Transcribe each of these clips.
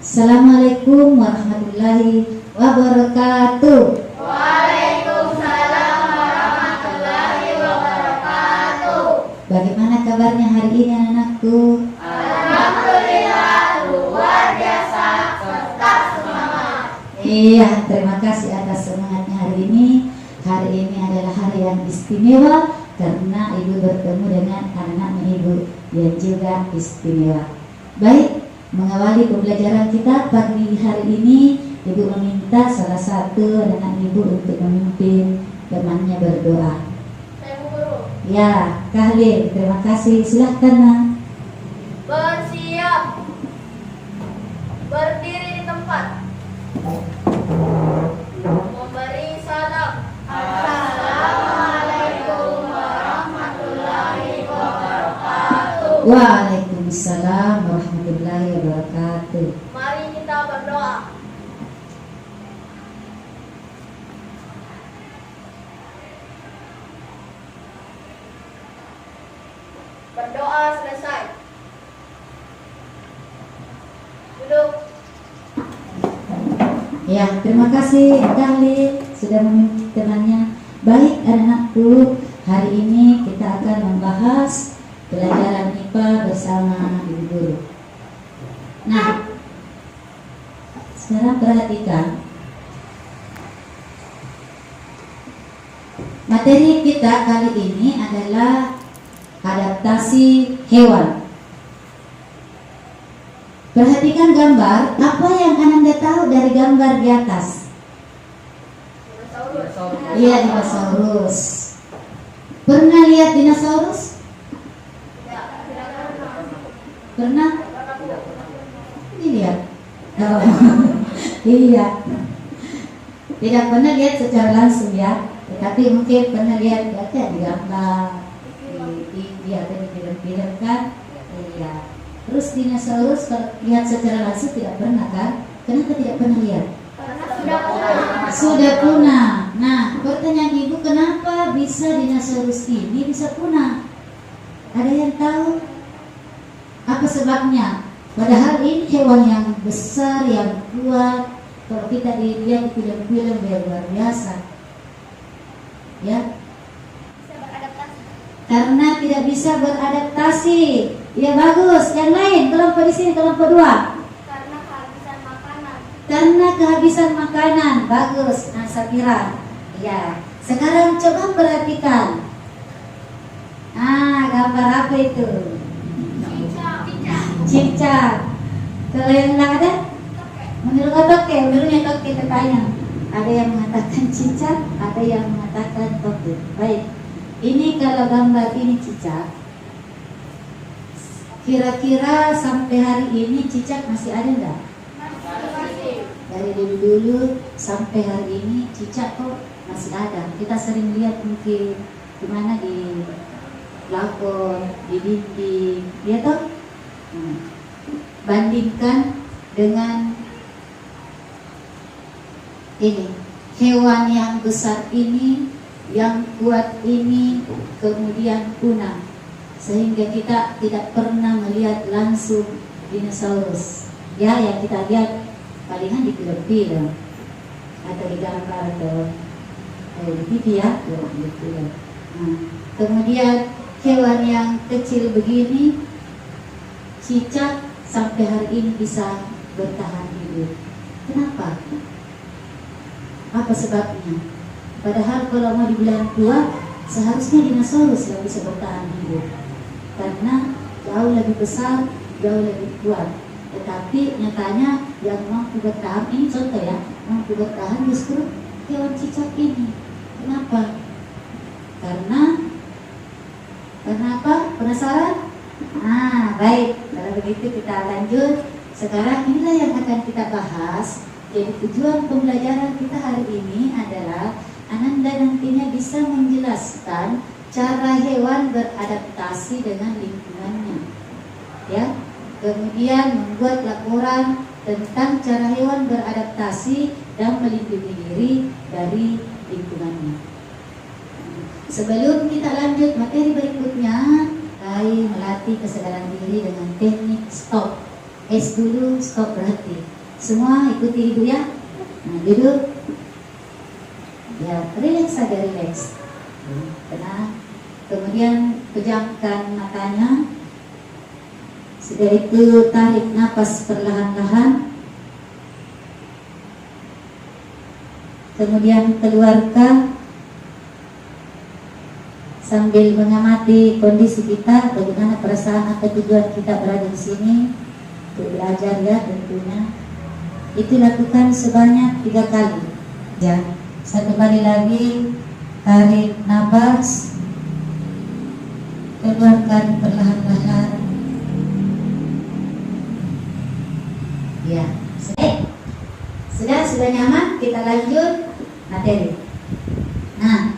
Assalamualaikum warahmatullahi wabarakatuh. Waalaikumsalam warahmatullahi wabarakatuh. Bagaimana kabarnya hari ini anak-anakku? Alhamdulillah luar biasa, tetap semangat. Iya, terima kasih atas semangatnya hari ini. Hari ini adalah hari yang istimewa karena ibu bertemu dengan anak-anak ibu yang juga istimewa. Baik, mengawali pembelajaran kita pagi hari ini, ibu meminta salah satu anak ibu untuk memimpin temannya berdoa. Saya Bu Guru. Ya, Kahlil, terima kasih. Silahkan, Nak. Bersiap. Berdiri di tempat. Memberi salam. Assalamualaikum warahmatullahi wabarakatuh. Waalaikumsalam warahmatullahi wabarakatuh. Mari kita berdoa. Berdoa selesai. Duduk. Ya, terima kasih Kahlil sudah memimpin temannya. Baik anak-anakku, hari ini kita akan membahas pelajaran IPA bersama Ibu Guru. Nah, sekarang perhatikan materi kita kali ini adalah adaptasi hewan. Perhatikan gambar, apa yang Anda tahu dari gambar di atas? Dinosaurus. Iya, dinosaurus. Pernah lihat dinosaurus? Pernah? Lihat. Oh. Iya. Tidak pernah lihat secara langsung ya, tetapi mungkin pernah lihat di gambar, di film-film kan? Iya. Terus dinosaurus kalau lihat secara langsung tidak pernah kan? Kenapa tidak pernah lihat? Sudah punah. Nah, pertanyaan ibu, kenapa bisa dinosaurus ini bisa punah? Ada yang tahu? Apa sebabnya? Padahal ini hewan yang besar, yang kuat. Kalau kita dilihat di film-film luar biasa, ya. Karena tidak bisa beradaptasi. Ya bagus. Yang lain, kelompok di sini, kelompok 2. Karena kehabisan makanan. Karena kehabisan makanan. Bagus, Nah, Safira. Ya. Sekarang coba perhatikan. Gambar apa itu? Cicak. Kalau yang lain ada? Menurut toke, menurutnya toke katanya. Ada yang mengatakan cicak, ada yang mengatakan toke. Baik. Ini kalau gambar ini cicak. Kira-kira sampai hari ini cicak masih ada enggak? Dari dulu sampai hari ini cicak kok masih ada. Kita sering lihat mungkin di mana, di lakon, di dinding, ya toh? Bandingkan dengan ini, hewan yang besar ini, yang kuat ini, kemudian punah, sehingga kita tidak pernah melihat langsung dinosaurus. Ya, yang kita lihat palingan di film-film atau di gambar atau di TV ya, di film. Nah, kemudian hewan yang kecil begini, cicak, sampai hari ini bisa bertahan hidup. Kenapa? Apa sebabnya? Padahal kalau mau dibilang kuat, seharusnya dinosaurus yang bisa bertahan hidup, karena jauh lebih besar, jauh lebih kuat. Tetapi nyatanya yang mampu bertahan, ini contoh ya, mampu bertahan justru hewan cicak ini. Kenapa? Karena apa? Penasaran? Baik. Kalau begitu kita lanjut. Sekarang inilah yang akan kita bahas. Jadi tujuan pembelajaran kita hari ini adalah Ananda nantinya bisa menjelaskan cara hewan beradaptasi dengan lingkungannya, ya. Kemudian membuat laporan tentang cara hewan beradaptasi dan melindungi diri dari lingkungannya. Sebelum kita lanjut materi berikutnya, melatih kesadaran diri dengan teknik stop. S dulu, stop, berhenti. Semua ikuti ibu ya. Nah, duduk. Ya, relax saja, relax. Tenang. Kemudian pejamkan matanya. Sudah itu tarik napas perlahan-lahan. Kemudian keluarkan sambil mengamati kondisi kita, bagaimana perasaan atau tujuan kita berada di sini untuk belajar ya tentunya. Itu lakukan sebanyak 3 kali. Ya, satu kali lagi tarik napas, keluarkan perlahan-lahan. Ya, sudah nyaman, kita lanjut materi. Nah,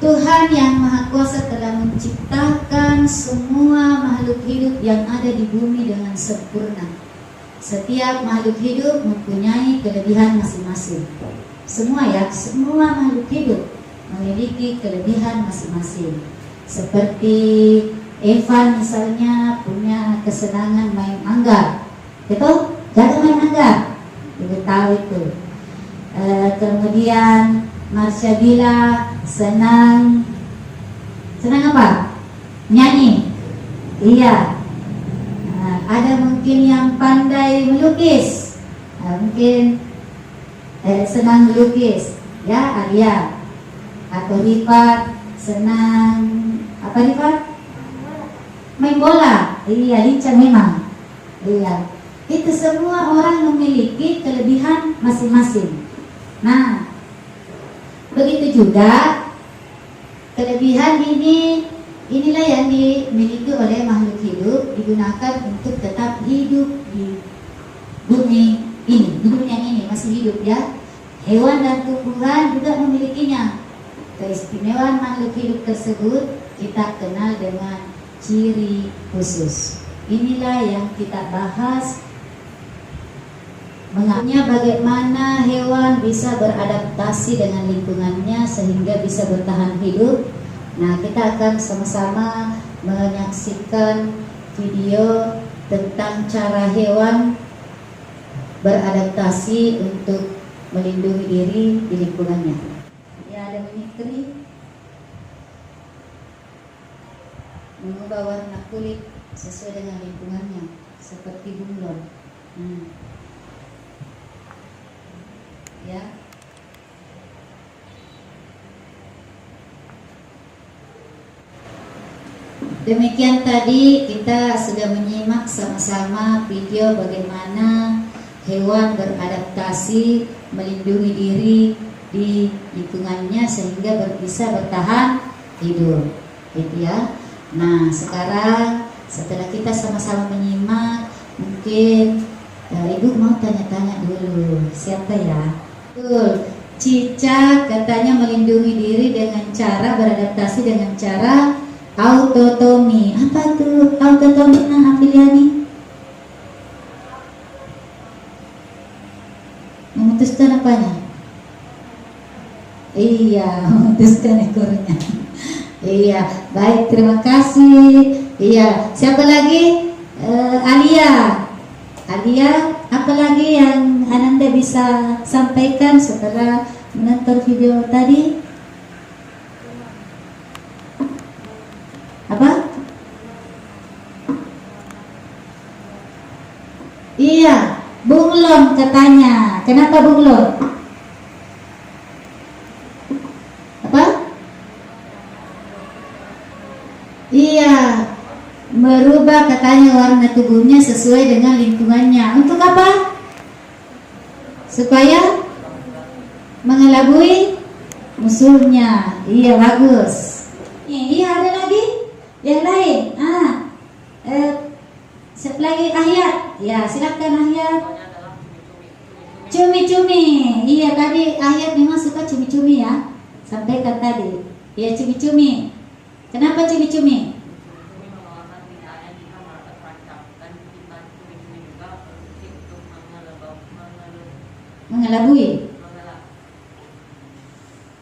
Tuhan yang Maha Kuasa telah menciptakan semua makhluk hidup yang ada di bumi dengan sempurna. Setiap makhluk hidup mempunyai kelebihan masing-masing. Semua makhluk hidup memiliki kelebihan masing-masing. Seperti Evan misalnya punya kesenangan main mangga, betul? Jangan main mangga, ibu tahu itu. Kemudian Marshabila senang apa? Nyanyi. Iya. Ada mungkin yang pandai melukis, mungkin senang melukis, ya Arya. Atau Rifat senang apa Rifat? Main bola. Iya, lincah memang. Iya. Itu semua orang memiliki kelebihan masing-masing. Nah, begitu juga kelebihan inilah yang dimiliki oleh makhluk hidup, digunakan untuk tetap hidup di bumi ini, di dunia ini masih hidup ya. Hewan dan tumbuhan juga memilikinya. Keistimewaan makhluk hidup tersebut kita kenal dengan ciri khusus. Inilah yang kita bahas, mengenai bagaimana hewan bisa beradaptasi dengan lingkungannya sehingga bisa bertahan hidup. Nah, kita akan sama-sama menyaksikan video tentang cara hewan beradaptasi untuk melindungi diri di lingkungannya. Ya, ada mimikri, mengubah warna kulit sesuai dengan lingkungannya, seperti bunglon. Ya. Demikian tadi kita sudah menyimak sama-sama video bagaimana hewan beradaptasi melindungi diri di lingkungannya sehingga bisa bertahan hidup, gitu ya. Nah, sekarang setelah kita sama-sama menyimak, mungkin Ibu mau tanya-tanya dulu, siapa ya? Betul, cicak katanya melindungi diri dengan cara beradaptasi dengan cara autotomi. Apa tuh autotomi? Nah, Apiliani memutuskan apanya? Iya, memutuskan ekornya. Iya, baik, terima kasih. Iya, siapa lagi? Alia, apa lagi yang Ananda bisa sampaikan setelah menonton video tadi? Apa? Iya, bunglon katanya. Kenapa bunglon? Apa? Iya, merubah katanya warna tubuhnya sesuai dengan lingkungannya. Untuk apa? Supaya mengelabui musuhnya. Iya, bagus. Iya, ada lagi yang lain. Siapa lagi? Ahyat. Ya, silakan Ahyat. Cumi-cumi. Iya, tadi Ahyat memang suka cumi-cumi ya. Sampaikan tadi. Iya, cumi-cumi. Kenapa cumi-cumi?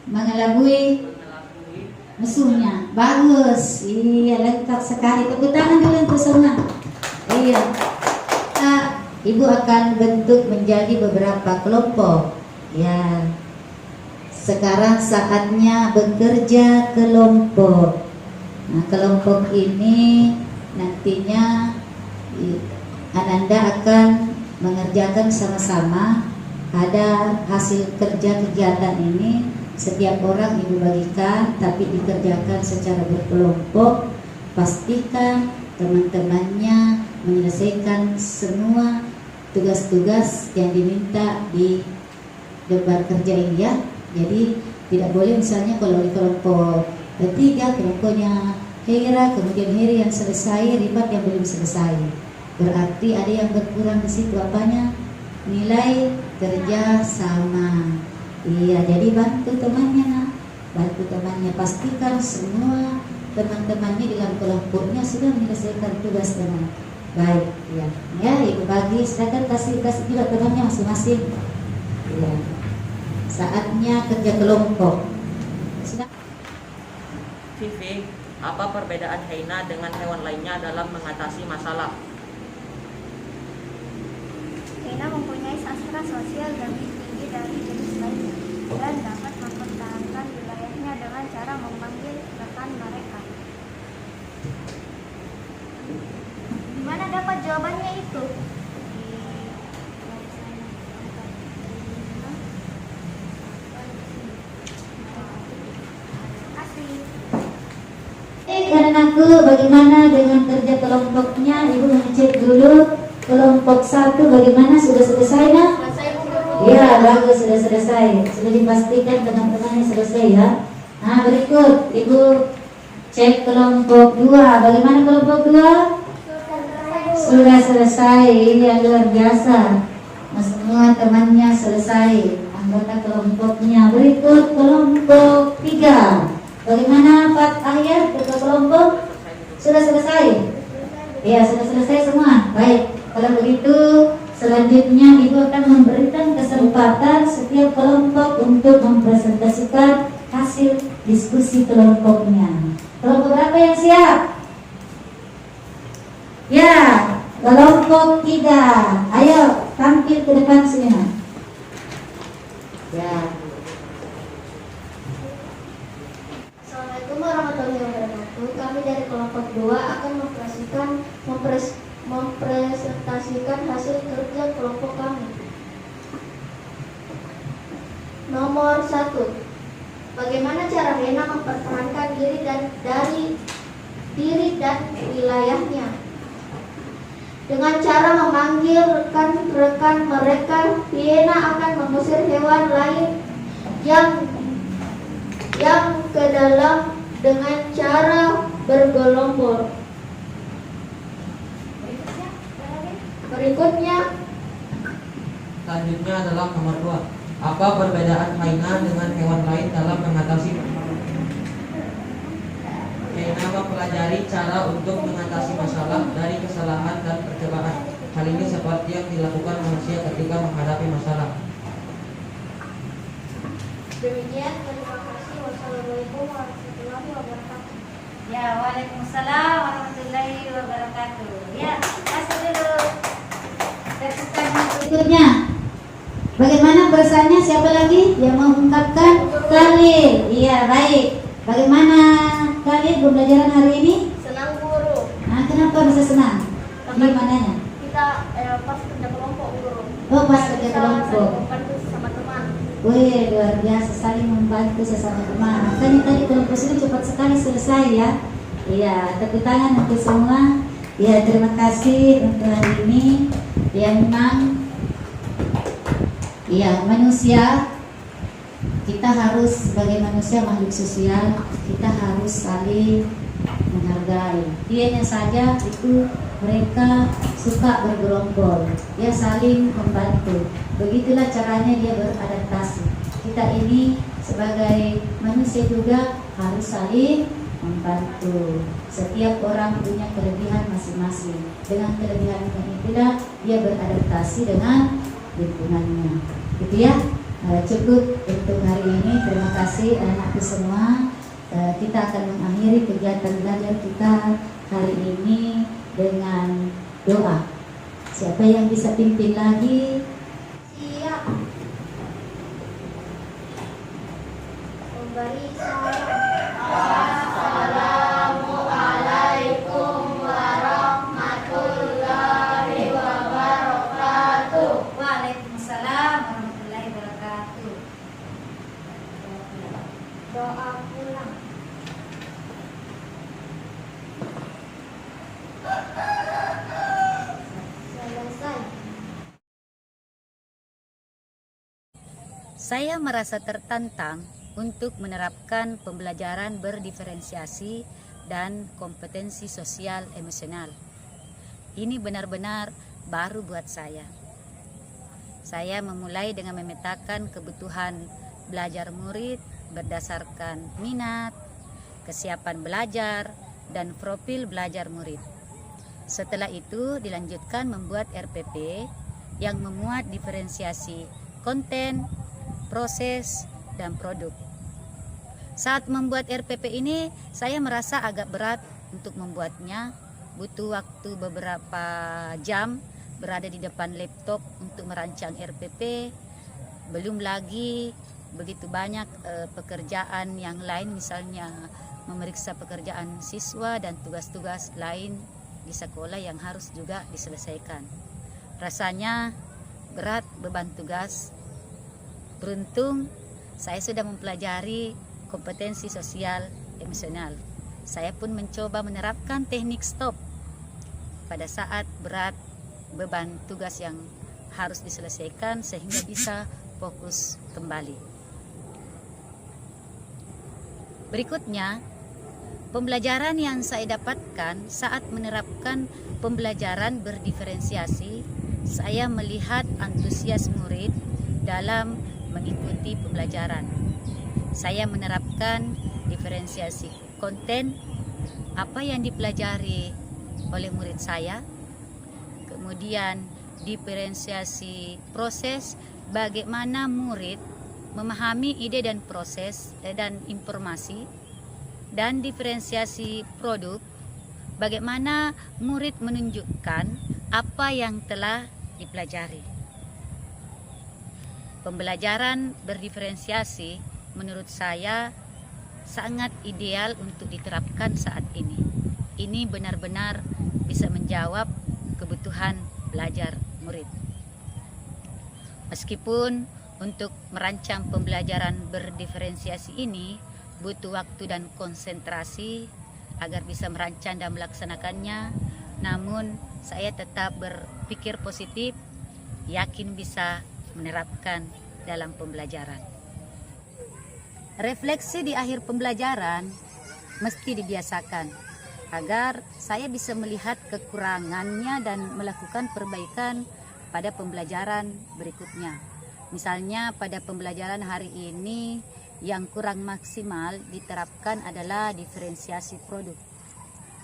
Mengelabui musuhnya. Bagus, iya lengkap sekali. Tepuk tangan dulu untuk semua. Iya. Ibu akan bentuk menjadi beberapa kelompok. Ya. Sekarang saatnya bekerja kelompok. Nah, kelompok ini nantinya Ananda akan mengerjakan sama-sama. Ada hasil kerja kegiatan ini setiap orang ibu bagikan, tapi dikerjakan secara berkelompok. Pastikan teman-temannya menyelesaikan semua tugas-tugas yang diminta di lembar kerja ini ya. Jadi tidak boleh misalnya kalau di kelompok ketiga kelompoknya Hera, kemudian Heri yang selesai, Rifat yang belum selesai. Berarti ada yang berkurang di situ apanya? Nilai kerja sama. Iya, jadi bantu temannya nak. Bantu temannya, pastikan semua teman-temannya dalam kelompoknya sudah menyelesaikan tugas dengan baik. Ya, ya ibu bagi, silakan kasih juga temannya masing-masing. Ya. Saatnya kerja kelompok. Silakan. Vivi, apa perbedaan hyena dengan hewan lainnya dalam mengatasi masalah? Hyena mempunyai sastra sosial lebih tinggi dari jenis lainnya dan dapat mempertahankan wilayahnya dengan cara memanggil rekan mereka. Di mana dapat jawabannya itu? Karena aku bagaimana dengan kerja kelompoknya, ibu mengecek dulu. Kelompok 1 bagaimana, sudah selesai nak? Selesai Bu Guru. Ya bagus, sudah selesai. Sudah dipastikan teman-temannya selesai ya. Nah berikut ibu cek kelompok 2. Bagaimana kelompok 2? Sudah selesai. Ini yang luar biasa. Nah, semua temannya selesai, anggota kelompoknya. Berikut kelompok 3. Bagaimana Pak Ahyar, ketua kelompok? Sudah selesai? Ya, sudah selesai semua. Baik, kalau begitu selanjutnya Ibu akan memberikan kesempatan setiap kelompok untuk mempresentasikan hasil diskusi kelompoknya. Kelompok berapa yang siap? Ya, kelompok 3. Ayo, tampil ke depan sini. Ya. Assalamualaikum warahmatullahi wabarakatuh. Kami dari kelompok 2 akan mempresentasikan hasil kerja kelompok kami. Nomor 1. Bagaimana cara Hena mempertahankan diri dan wilayahnya? Dengan cara memanggil rekan-rekan mereka, Hena akan mengusir hewan lain yang ke dalam dengan cara bergelombol. Berikutnya Selanjutnya adalah nomor 2. Apa perbedaan hyena dengan hewan lain dalam mengatasi? Hyena mempelajari cara untuk mengatasi masalah dari kesalahan dan percobaan. Hal ini seperti yang dilakukan manusia ketika menghadapi masalah. demikian, terima kasih. Wassalamualaikum warahmatullahi wabarakatuh. Ya, waalaikumsalam warahmatullahi wabarakatuh. Ya, kasih dulu. Berikutnya, bagaimana perasaannya? Siapa lagi yang mau mengungkapkan? Khalil. Iya, baik. Bagaimana Khalil pembelajaran hari ini? Senang Guru. Nah, kenapa bisa senang? Di mananya? Kita pas kerja kelompok Guru. Oh, pas kerja Bisa kelompok. saling membantu sama teman. Wih, luar biasa, saling membantu sesama teman. Makanya tadi kelompok ini cepat sekali selesai ya. Iya, tepuk tangan untuk semua. Ya, terima kasih untuk hari ini. Ya, memang ya manusia, kita harus sebagai manusia makhluk sosial, kita harus saling menghargai. Dianya saja itu mereka suka bergerombol, dia saling membantu. Begitulah caranya dia beradaptasi. Kita ini sebagai manusia juga harus saling membantu. Setiap orang punya kelebihan masing-masing. Dengan kelebihannya itulah dia beradaptasi dengan lingkungannya. Gitu ya. Cukup untuk hari ini. Terima kasih anak-anakku semua. Kita akan mengakhiri kegiatan belajar kita hari ini dengan doa. Siapa yang bisa pimpin lagi? Siap. Memberi salam. Assalamualaikum warahmatullahi wabarakatuh. Waalaikumsalam warahmatullahi wabarakatuh. Doa pulang. Selesai. Saya merasa tertantang untuk menerapkan pembelajaran berdiferensiasi dan kompetensi sosial emosional. Ini benar-benar baru buat saya. Saya memulai dengan memetakan kebutuhan belajar murid berdasarkan minat, kesiapan belajar, dan profil belajar murid. Setelah itu dilanjutkan membuat RPP yang memuat diferensiasi konten, proses, dan produk. Saat membuat RPP ini, saya merasa agak berat untuk membuatnya. Butuh waktu beberapa jam berada di depan laptop untuk merancang RPP. Belum lagi begitu banyak pekerjaan yang lain, misalnya memeriksa pekerjaan siswa dan tugas-tugas lain di sekolah yang harus juga diselesaikan. Rasanya berat beban tugas. Beruntung saya sudah mempelajari kompetensi sosial emosional. Saya pun mencoba menerapkan teknik stop pada saat berat beban tugas yang harus diselesaikan sehingga bisa fokus kembali. Berikutnya, pembelajaran yang saya dapatkan saat menerapkan pembelajaran berdiferensiasi, saya melihat antusias murid dalam mengikuti pembelajaran. Saya menerapkan diferensiasi konten, apa yang dipelajari oleh murid saya, kemudian diferensiasi proses, bagaimana murid memahami ide dan proses dan informasi, dan diferensiasi produk, bagaimana murid menunjukkan apa yang telah dipelajari. Pembelajaran berdiferensiasi menurut saya sangat ideal untuk diterapkan saat ini. Ini benar-benar bisa menjawab kebutuhan belajar murid. Meskipun untuk merancang pembelajaran berdiferensiasi ini butuh waktu dan konsentrasi agar bisa merancang dan melaksanakannya, namun saya tetap berpikir positif, yakin bisa menerapkan dalam pembelajaran. Refleksi di akhir pembelajaran mesti dibiasakan agar saya bisa melihat kekurangannya dan melakukan perbaikan pada pembelajaran berikutnya. Misalnya pada pembelajaran hari ini yang kurang maksimal diterapkan adalah diferensiasi produk.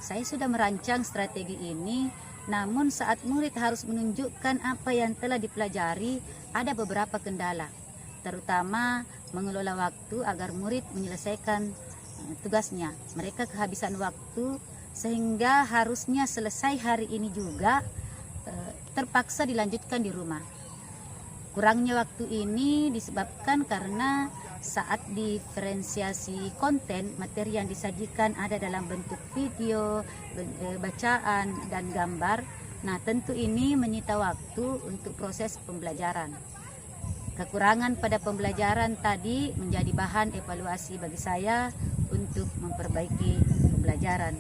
Saya sudah merancang strategi ini, namun saat murid harus menunjukkan apa yang telah dipelajari, ada beberapa kendala, terutama mengelola waktu agar murid menyelesaikan tugasnya. Mereka kehabisan waktu sehingga harusnya selesai hari ini juga terpaksa dilanjutkan di rumah. Kurangnya waktu ini disebabkan karena saat diferensiasi konten, materi yang disajikan ada dalam bentuk video, bacaan, dan gambar. Nah, tentu ini menyita waktu untuk proses pembelajaran. Kekurangan pada pembelajaran tadi menjadi bahan evaluasi bagi saya untuk memperbaiki pembelajaran